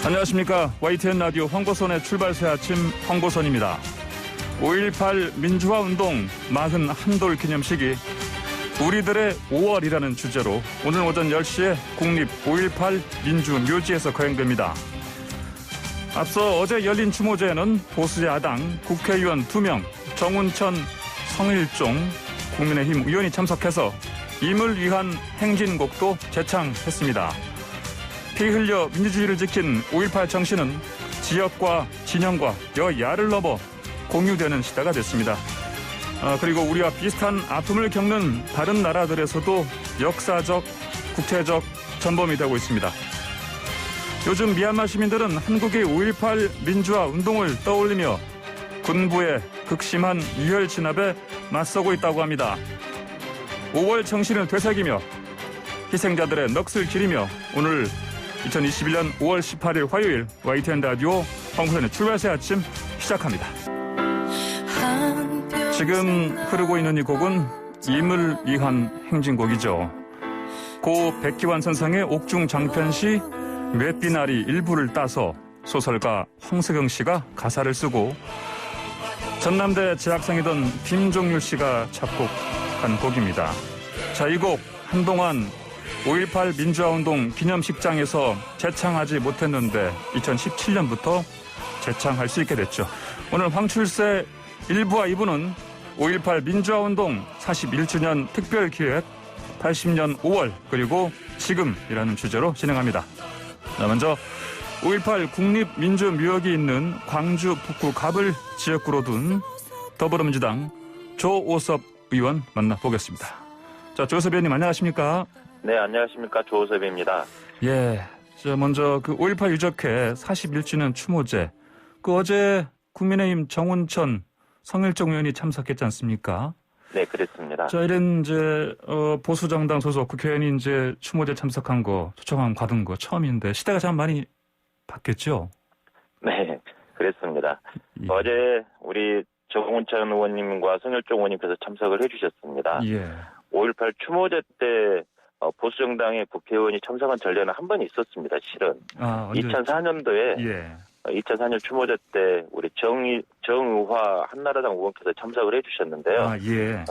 안녕하십니까. YTN 라디오 황보선의 출발새 아침 황보선입니다. 5.18 민주화운동 41돌 기념식이 우리들의 5월이라는 주제로 오늘 오전 10시에 국립 5.18 민주묘지에서 거행됩니다. 앞서 어제 열린 추모제에는 보수 야당 국회의원 2명, 정운천, 성일종 국민의힘 의원이 참석해서 임을 위한 행진곡도 제창했습니다. 피 흘려 민주주의를 지킨 5.18 정신은 지역과 진영과 여야를 넘어 공유되는 시대가 됐습니다. 그리고 우리와 비슷한 아픔을 겪는 다른 나라들에서도 역사적, 국제적 전범이 되고 있습니다. 요즘 미얀마 시민들은 한국의 5.18 민주화 운동을 떠올리며 군부의 극심한 이혈 진압에 맞서고 있다고 합니다. 5월 정신을 되새기며 희생자들의 넋을 기리며 오늘 2021년 5월 18일 화요일 YTN 라디오 황보선의 출발새 아침 시작합니다. 지금 흐르고 있는 이 곡은 임을 위한 행진곡이죠. 고 백기환 선생의 옥중 장편시 맷비나리 일부를 따서 소설가 황석영 씨가 가사를 쓰고 전남대 재학생이던 김종률 씨가 작곡한 곡입니다. 자, 이 곡 한동안 5.18 민주화운동 기념식장에서 재창하지 못했는데 2017년부터 재창할 수 있게 됐죠. 오늘 황출세 1부와 2부는 5.18 민주화운동 41주년 특별기획 80년 5월 그리고 지금이라는 주제로 진행합니다. 먼저 5.18 국립민주묘역이 있는 광주 북구 갑을 지역구로 둔 더불어민주당 조오섭 의원 만나보겠습니다. 자, 조오섭 의원님 안녕하십니까? 네, 안녕하십니까. 조오섭입니다. 예, 먼저 그 5.18 유적회 41주년 추모제, 어제 국민의힘 정운천, 성일종 의원이 참석했지 않습니까? 네, 그랬습니다. 자, 이런 보수정당 소속 국회의원이 추모제 참석한 거, 초청함 받은 거 처음인데 시대가 참 많이 바뀌었죠? 네, 그랬습니다. 예. 어제 우리 정운천 의원님과 성일종 의원님께서 참석을 해주셨습니다. 예. 5.18 추모제 때 보수정당의 국회의원이 참석한 전례는 한 번 있었습니다, 실은. 2004년도에, 예. 2004년 추모제 때 우리 정의화 한나라당 의원께서 참석을 해주셨는데요. 예.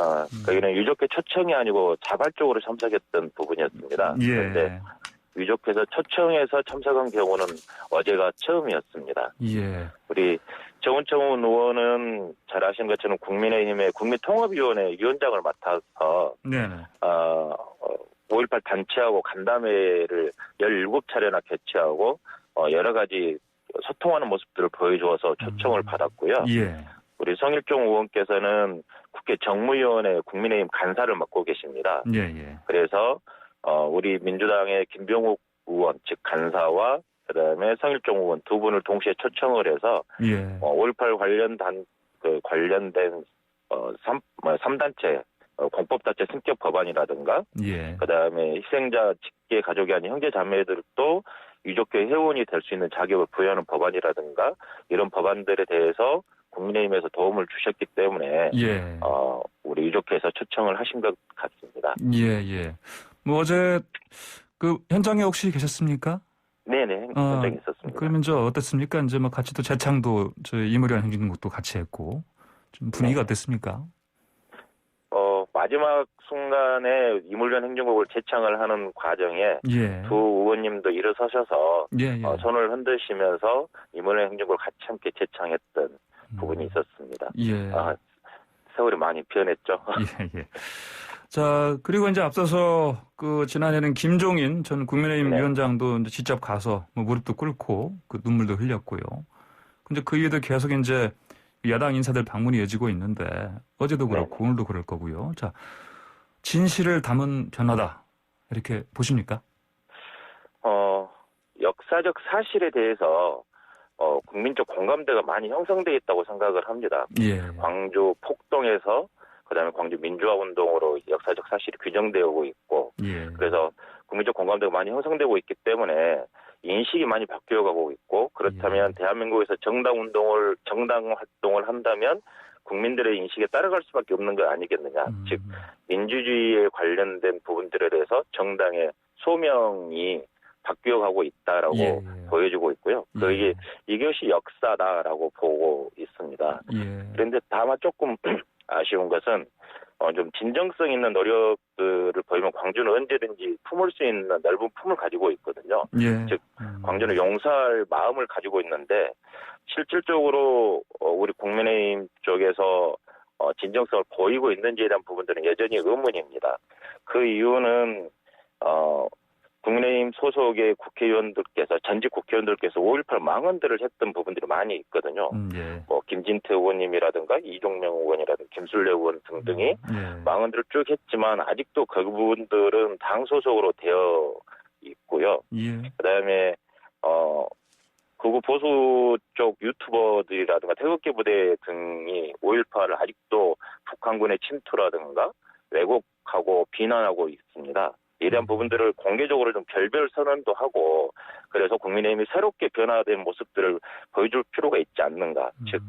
거기는 유족회 초청이 아니고 자발적으로 참석했던 부분이었습니다. 예. 그런데 유족회에서 초청해서 참석한 경우는 어제가 처음이었습니다. 예. 우리 정운천 의원은 잘 아시는 것처럼 국민의힘의 국민통합위원회 위원장을 맡아서 네네. 5.18 단체하고 간담회를 17차례나 개최하고 여러 가지 소통하는 모습들을 보여주어서 초청을 받았고요. 예. 우리 성일종 의원께서는 국회 정무위원회 국민의힘 간사를 맡고 계십니다. 예. 그래서 우리 민주당의 김병욱 의원 즉 간사와 그다음에 성일종 의원 두 분을 동시에 초청을 해서 5.18 관련된 3단체 공법단체 승격 법안이라든가 그다음에 희생자 직계 가족이 아닌 형제 자매들도 유족회 회원이 될 수 있는 자격을 부여하는 법안이라든가 이런 법안들에 대해서 국민의힘에서 도움을 주셨기 때문에 우리 유족회에서 초청을 하신 것 같습니다. 예. 어제 현장에 혹시 계셨습니까? 네네, 현장에 있었습니다. 그러면 어땠습니까? 같이 또 재창도 임의련 행진곡도 같이 했고 좀 분위기가 어땠습니까? 마지막 순간에 임의련 행진곡을 재창을 하는 과정에 두 의원님도 일어서셔서 손을 흔드시면서 임의련 행진곡을 같이 함께 재창했던 부분이 있었습니다. 세월이 많이 변했죠. 예. 자, 그리고 앞서서 지난해는 김종인 전 국민의힘 위원장도 직접 가서 무릎도 꿇고 눈물도 흘렸고요. 근데 그 이후에도 계속 야당 인사들 방문이 이어지고 있는데 어제도 그렇고 오늘도 그럴 거고요. 자, 진실을 담은 변화다 이렇게 보십니까? 역사적 사실에 대해서 국민적 공감대가 많이 형성돼 있다고 생각을 합니다. 광주 폭동에서 그다음에 광주 민주화운동으로 역사적 사실이 규정되고 있고 그래서 국민적 공감대가 많이 형성되고 있기 때문에 인식이 많이 바뀌어가고 있고 그렇다면 대한민국에서 정당 활동을 한다면 국민들의 인식에 따라갈 수밖에 없는 거 아니겠느냐. 즉 민주주의에 관련된 부분들에 대해서 정당의 소명이 바뀌어가고 있다라고 보여주고 있고요. 이것이 역사다라고 보고 있습니다. 그런데 다만 조금 아쉬운 것은 좀 진정성 있는 노력들을 보이면 광주는 언제든지 품을 수 있는 넓은 품을 가지고 있거든요. 즉 광주는 용서할 마음을 가지고 있는데 실질적으로 우리 국민의힘 쪽에서 진정성을 보이고 있는지에 대한 부분들은 여전히 의문입니다. 그 이유는 국민의힘 소속의 국회의원들께서 전직 국회의원들께서 5.18 망언들을 했던 부분들이 많이 있거든요. 뭐 김진태 의원님이라든가 이종명 의원이라든가 김술래 의원 등등이 망언들을 쭉 했지만 아직도 그 부분들은 당 소속으로 되어 있고요. 그다음에 극우 보수 쪽 유튜버들이라든가 태극기 부대 등이 5.18을 아직도 북한군의 침투라든가 왜곡하고 비난하고 있습니다. 이에 대한 부분들을 공개적으로 좀 결별 선언도 하고 그래서 국민의힘이 새롭게 변화된 모습들을 보여줄 필요가 있지 않는가. 즉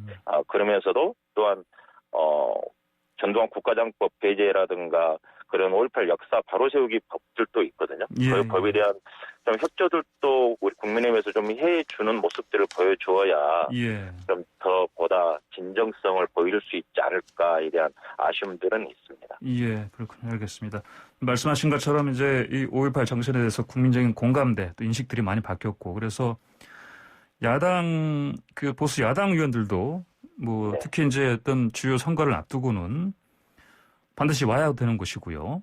그러면서도 또한 전두환 국가장법 배제라든가 그런 5.18 역사 바로 세우기 법들도 있거든요. 그 법에 대한 좀 협조들도 우리 국민의힘에서 좀 해주는 모습들을 보여주어야 좀 더 보다 진정성을 보일 수 있지 않을까에 대한 아쉬움들은 있습니다. 그렇군요. 알겠습니다. 말씀하신 것처럼 이제 이 5.18 정신에 대해서 국민적인 공감대 또 인식들이 많이 바뀌었고 그래서 야당 그 보수 야당 의원들도 뭐 특히 이제 어떤 주요 선거를 앞두고는 반드시 와야 되는 것이고요.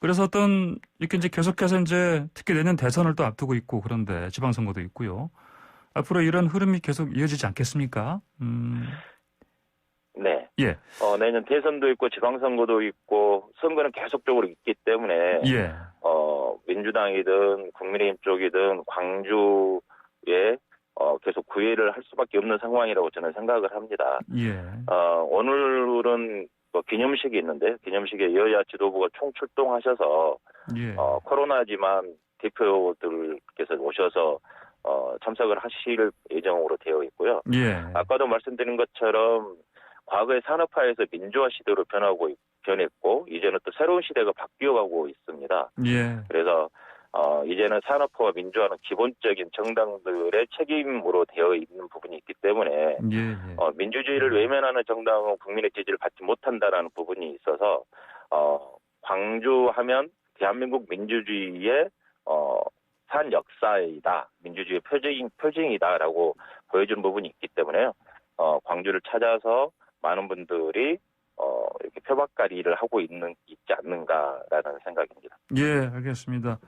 그래서 어떤 이렇게 이제 계속해서 이제 특히 내년 대선을 또 앞두고 있고 그런데 지방선거도 있고요. 앞으로 이런 흐름이 계속 이어지지 않겠습니까? 내년 대선도 있고 지방선거도 있고 선거는 계속적으로 있기 때문에 민주당이든 국민의힘 쪽이든 광주에 계속 구애를 할 수밖에 없는 상황이라고 저는 생각을 합니다. 오늘은 기념식이 있는데 기념식에 여야 지도부가 총출동하셔서 코로나지만 대표들께서 오셔서 참석을 하실 예정으로 되어 있고요. 아까도 말씀드린 것처럼 과거의 산업화에서 민주화 시대로 변했고 이제는 또 새로운 시대가 바뀌어가고 있습니다. 그래서 이제는 산업화와 민주화는 기본적인 정당들의 책임으로 되어 있는 부분이 있기 때문에 민주주의를 외면하는 정당은 국민의 지지를 받지 못한다라는 부분이 있어서 광주하면 대한민국 민주주의의 산 역사이다. 민주주의의 표징이다라고 보여주는 부분이 있기 때문에요. 광주를 찾아서 많은 분들이 이렇게 표박가리를 하고 있지 않는가라는 생각입니다. 알겠습니다.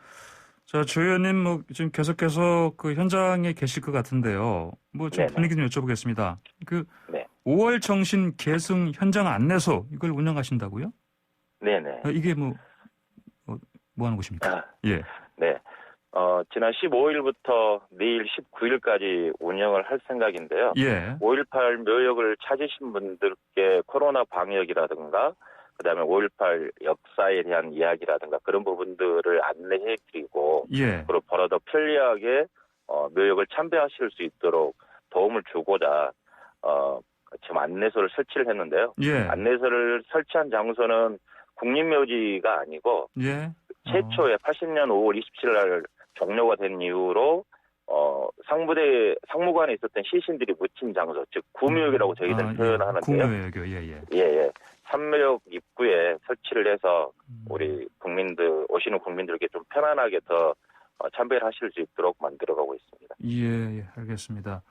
자, 조 의원님 뭐 지금 계속해서 그 현장에 계실 것 같은데요. 뭐 좀 분위기 좀 여쭤보겠습니다. 5월 정신 계승 현장 안내소 이걸 운영하신다고요? 이게 뭐 하는 곳입니까? 지난 15일부터 내일 19일까지 운영을 할 생각인데요. 5.18 묘역을 찾으신 분들께 코로나 방역이라든가 그다음에 5.18 역사에 대한 이야기라든가 그런 부분들을 안내해드리고 그리고 더 편리하게 묘역을 참배하실 수 있도록 도움을 주고자 지금 안내소를 설치를 했는데요. 안내소를 설치한 장소는 국립묘지가 아니고 최초에 80년 5월 27일 날 종료가 된 이후로 상무관에 있었던 시신들이 묻힌 장소, 즉 구묘역이라고 저희들 표현하는데요. 구묘역이요. 산묘역 입구에 설치를 해서 우리 오시는 국민들께 좀 편안하게 더 참배를 하실 수 있도록 만들어가고 있습니다. 알겠습니다.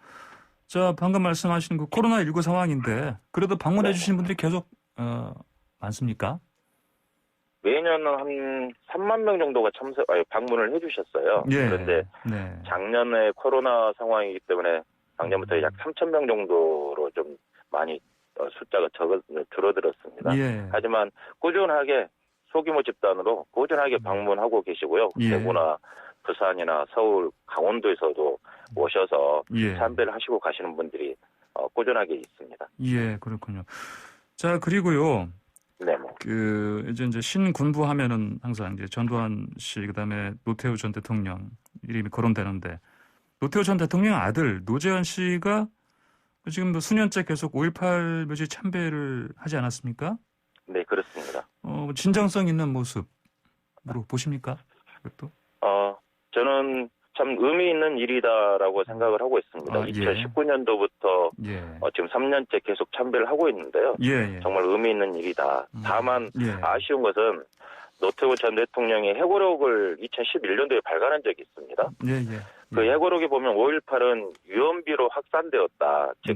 자, 방금 말씀하신 그 코로나19 상황인데 그래도 방문해 주신 분들이 계속 많습니까? 매년은 한 3만 명 정도가 방문을 해주셨어요. 그런데 작년에 코로나 상황이기 때문에 작년부터 약 3천 명 정도로 좀 많이 숫자가 줄어들었습니다. 하지만 꾸준하게 소규모 집단으로 꾸준하게 방문하고 계시고요. 대구나 부산이나 서울, 강원도에서도 오셔서 참배를 하시고 가시는 분들이 꾸준하게 있습니다. 그렇군요. 자, 그리고요. 이제 신군부 하면은 항상 이제 전두환 씨, 그다음에 노태우 전 대통령 이름이 거론되는데 노태우 전 대통령 아들 노재현 씨가 지금 뭐 수년째 계속 5.18 묘지 참배를 하지 않았습니까? 네, 그렇습니다. 진정성 있는 모습으로 보십니까? 그것도? 저는 참 의미 있는 일이다라고 생각을 하고 있습니다. 2019년도부터 지금 3년째 계속 참배를 하고 있는데요. 정말 의미 있는 일이다. 다만 아쉬운 것은 노태우 전 대통령이 해고록을 2011년도에 발간한 적이 있습니다. 그 해고록에 보면 5.18은 유언비로 확산되었다. 즉,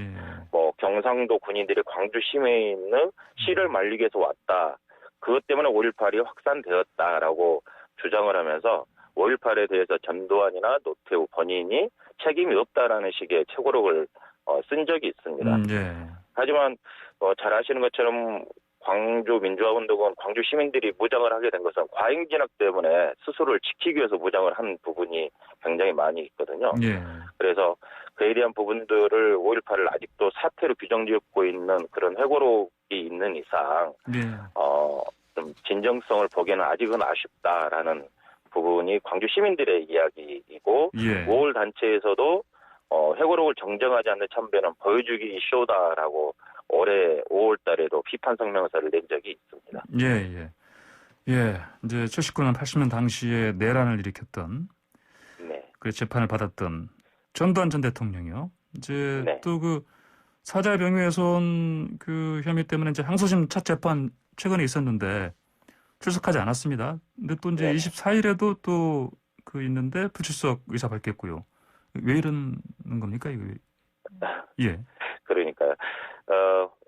뭐 경상도 군인들이 광주 시내에 있는 시를 말리기 위해서 왔다. 그것 때문에 5.18이 확산되었다라고 주장을 하면서 5.18에 대해서 전두환이나 노태우 본인이 책임이 없다라는 식의 책고록을 쓴 적이 있습니다. 하지만 잘 아시는 것처럼 광주 민주화운동은 광주 시민들이 무장을 하게 된 것은 과잉진압 때문에 스스로를 지키기 위해서 무장을 한 부분이 굉장히 많이 있거든요. 그래서 그에 대한 부분들을 5.18을 아직도 사태로 규정짓고 있는 그런 해고록이 있는 이상 좀 진정성을 보기에는 아직은 아쉽다라는 부분이 광주 시민들의 이야기이고 5월 단체에서도 해고록을 정정하지 않는 참배는 보여주기 쇼다라고 올해 5월 달에도 비판 성명서를 낸 적이 있습니다. 이제 79년, 80년 당시에 내란을 일으켰던 그 재판을 받았던 전두환 전 대통령이요. 이제 또 그 사자병위훼손 그 혐의 때문에 이제 항소심 첫 재판 최근에 있었는데 출석하지 않았습니다. 근데 또 이제 24일에도 또 그 있는데 불출석 의사 밝혔고요. 왜 이러는 겁니까, 이거? 그러니까요.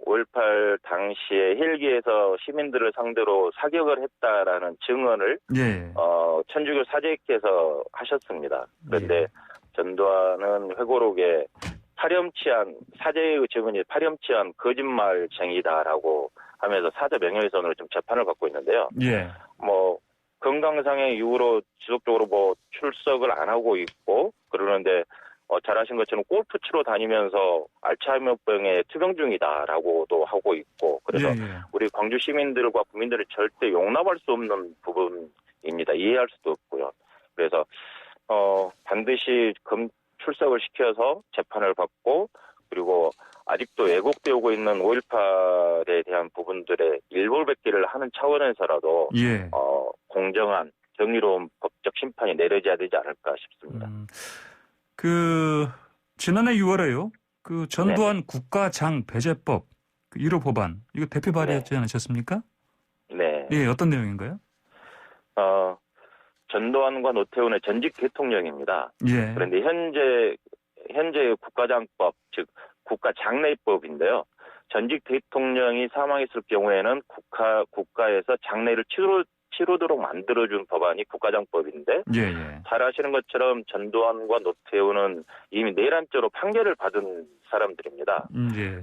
5.18 당시에 헬기에서 시민들을 상대로 사격을 했다라는 증언을 천주교 사제께서 하셨습니다. 그런데 전두환은 회고록에 파렴치한 사제의 증언이 파렴치한 거짓말쟁이다라고 하면서 사자 명예훼손으로 좀 재판을 받고 있는데요. 뭐 건강상의 이유로 지속적으로 뭐 출석을 안 하고 있고 그러는데 잘 아신 것처럼 골프 치러 다니면서 알츠하이머병에 투병 중이다라고도 하고 있고 그래서 우리 광주 시민들과 국민들이 절대 용납할 수 없는 부분입니다. 이해할 수도 없고요. 그래서 반드시 출석을 시켜서 재판을 받고 그리고 아직도 왜곡되어 오고 있는 5.18에 대한 부분들의 일벌백계를 하는 차원에서라도 공정한 정의로운 법적 심판이 내려져야 되지 않을까 싶습니다. 그 지난해 6월에요. 그 전두환 국가장 배제법 1호 법안 이거 대표 발의하지 않으셨습니까? 어떤 내용인가요? 전두환과 노태우는 전직 대통령입니다. 그런데 현재 국가장법 즉 국가장례법인데요. 전직 대통령이 사망했을 경우에는 국가에서 장례를 치르도록 만들어준 법안이 국가장법인데 잘 아시는 것처럼 전두환과 노태우는 이미 내란죄로 판결을 받은 사람들입니다.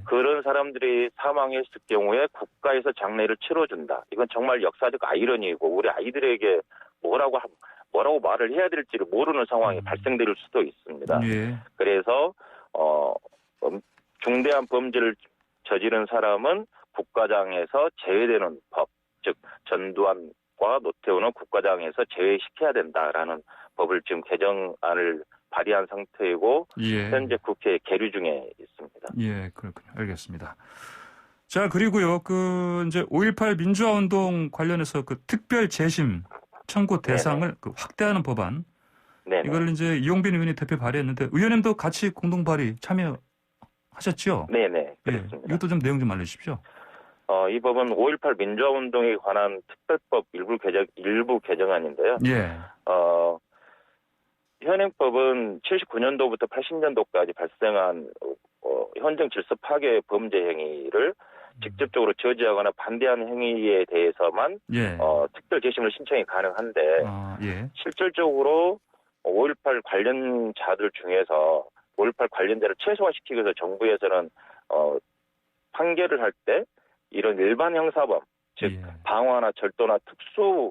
그런 사람들이 사망했을 경우에 국가에서 장례를 치러준다. 이건 정말 역사적 아이러니이고 우리 아이들에게 뭐라고 말을 해야 될지를 모르는 상황이 발생될 수도 있습니다. 그래서 중대한 범죄를 저지른 사람은 국가장에서 제외되는 법, 즉 전두환과 노태우는 국가장에서 제외시켜야 된다라는 법을 지금 개정안을 발의한 상태이고 현재 국회에 계류 중에 있습니다. 그렇군요. 알겠습니다. 자, 그리고요. 그 이제 5.18 민주화 운동 관련해서 그 특별 재심 청구 대상을 그 확대하는 법안. 이걸 이제 이용빈 의원이 대표 발의했는데 의원님도 같이 공동 발의 참여하셨죠? 그렇습니다. 이것도 좀 내용 좀 알려주십시오. 이 법은 5.18 민주화 운동에 관한 특별법 일부 개정안인데요. 현행법은 79년도부터 80년도까지 발생한 현정 질서 파괴 범죄 행위를 직접적으로 저지하거나 반대하는 행위에 대해서만 특별 재심을 신청이 가능한데 실질적으로 5.18 관련자들 중에서 5.18 관련자를 최소화시키기 위해서 정부에서는 판결을 할 때 이런 일반 형사범, 즉 방화나 절도나 특수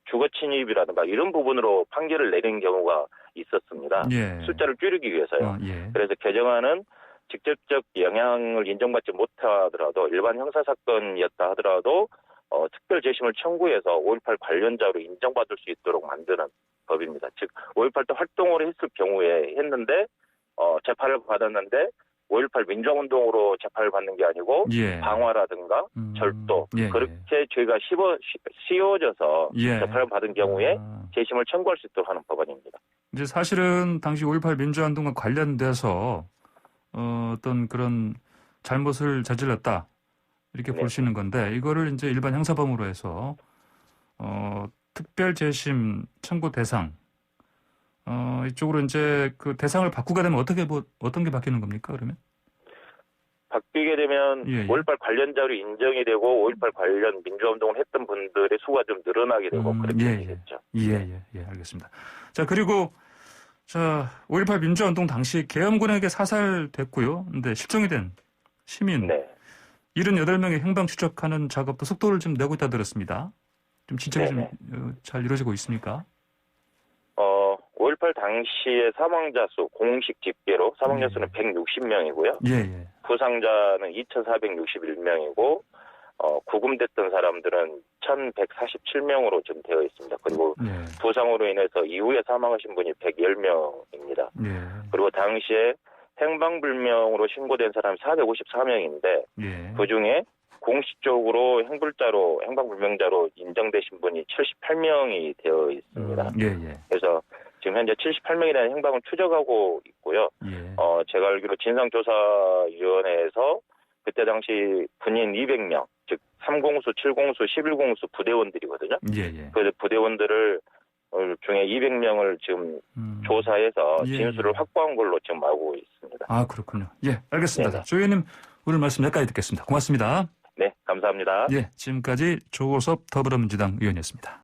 주거 침입이라든가 이런 부분으로 판결을 내린 경우가 있었습니다. 숫자를 줄이기 위해서요. 그래서 개정안은 직접적 영향을 인정받지 못하더라도 일반 형사사건이었다 하더라도 특별 재심을 청구해서 5.18 관련자로 인정받을 수 있도록 만드는 법입니다. 즉 5.18 때 활동을 했을 경우에 했는데 재판을 받았는데 5.18 민주화운동으로 재판을 받는 게 아니고 예. 방화라든가 절도 예, 그렇게 죄가 씌워져서 예. 재판을 받은 경우에 재심을 청구할 수 있도록 하는 법안입니다. 이제 사실은 당시 5.18 민주화운동과 관련돼서 어떤 그런 잘못을 저질렀다 이렇게 네. 볼 수 있는 건데 이거를 이제 일반 형사범으로 해서 특별 재심 청구 대상 이쪽으로 이제 그 대상을 바꾸게 되면 어떤 게 바뀌는 겁니까 그러면? 바뀌게 되면 예. 5.18 관련자로 인정이 되고 5.18 관련 민주화운동을 했던 분들의 수가 좀 늘어나게 되고 그렇게 되겠죠. 예, 알겠습니다. 자, 그리고 5.18 민주화운동 당시 계엄군에게 사살됐고요. 근데 실종이 된 시민 네. 78명의 행방 추적하는 작업도 속도를 좀 내고 있다 들었습니다. 좀 진척이 좀 잘 이루어지고 있습니까? 5.18 당시의 사망자 수 공식 집계로 사망자 수는 160명이고요. 예. 부상자는 2,461명이고 구금됐던 사람들은 1,147명으로 좀 되어 있습니다. 그리고 부상으로 인해서 이후에 사망하신 분이 110명입니다. 그리고 당시에 행방불명으로 신고된 사람이 454명인데 그중에 공식적으로 행방불명자로 인정되신 분이 78명이 되어 있습니다. 그래서 지금 현재 78명이라는 행방을 추적하고 있고요. 제가 알기로 진상조사위원회에서 그때 당시 군인 200명, 즉 3공수, 7공수, 11공수 부대원들이거든요. 그 부대원들을 중에 200명을 지금 조사해서 진술을 확보한 걸로 지금 알고 있습니다. 아, 그렇군요. 예, 알겠습니다. 조 의원님 오늘 말씀 여기까지 듣겠습니다. 고맙습니다. 네, 감사합니다. 예, 지금까지 조호섭 더불어민주당 의원이었습니다.